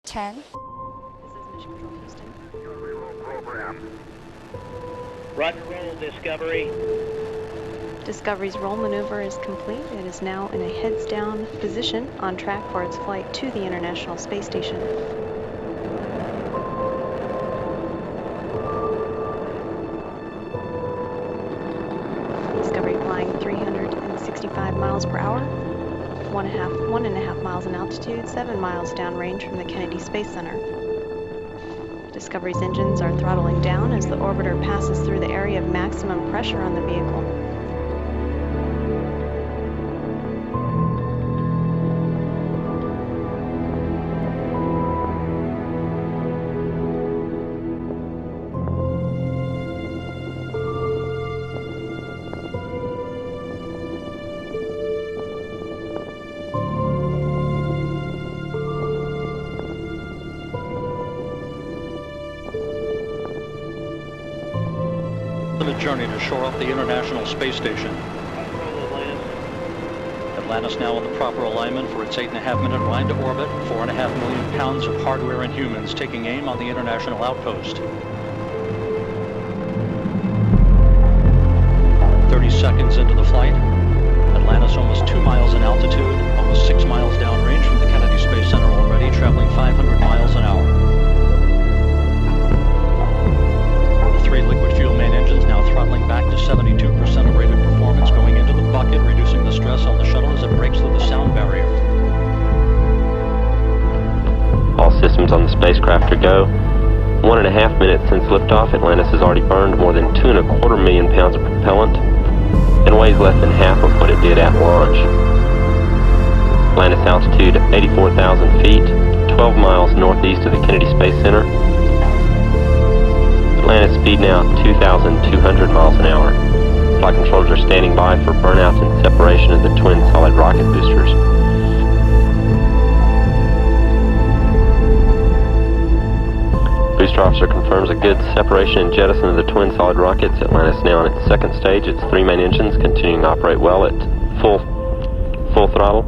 10. This is Mission Control Houston. Rock and roll, Discovery. Discovery's roll maneuver is complete. It is now in a heads-down position on track for its flight to the International Space Station. Discovery flying 365 miles per hour, 1.5 miles in altitude, 7 miles downrange from the Kennedy Space Center. Discovery's engines are throttling down as the orbiter passes through the area of maximum pressure on the vehicle. Journey to shore up the International Space Station. Atlantis now in the proper alignment for its 8.5-minute ride to orbit, 4.5 million pounds of hardware and humans taking aim on the International Outpost. 30 seconds into the flight, Atlantis almost 2 miles in altitude, almost 6 miles downrange from the Kennedy Space Center already, traveling 500 miles an hour. The 3 liquid fuel main engines now throttling back to 72% of rated performance, going into the bucket, reducing the stress on the shuttle as it breaks through the sound barrier. All systems on the spacecraft are go. 1.5 minutes since liftoff, Atlantis has already burned more than 2.25 million pounds of propellant and weighs less than half of what it did at launch. Atlantis altitude 84,000 feet, 12 miles northeast of the Kennedy Space Center. Atlantis speed now 2,200 miles an hour. Flight controllers are standing by for burnout and separation of the twin solid rocket boosters. Booster officer confirms a good separation and jettison of the twin solid rockets. Atlantis now on its second stage. Its 3 main engines continuing to operate well at full throttle.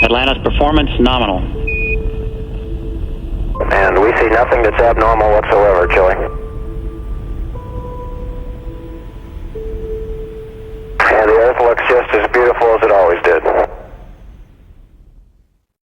Atlantis performance nominal. And we see nothing that's abnormal whatsoever, Chili. And the Earth looks just as beautiful as it always did.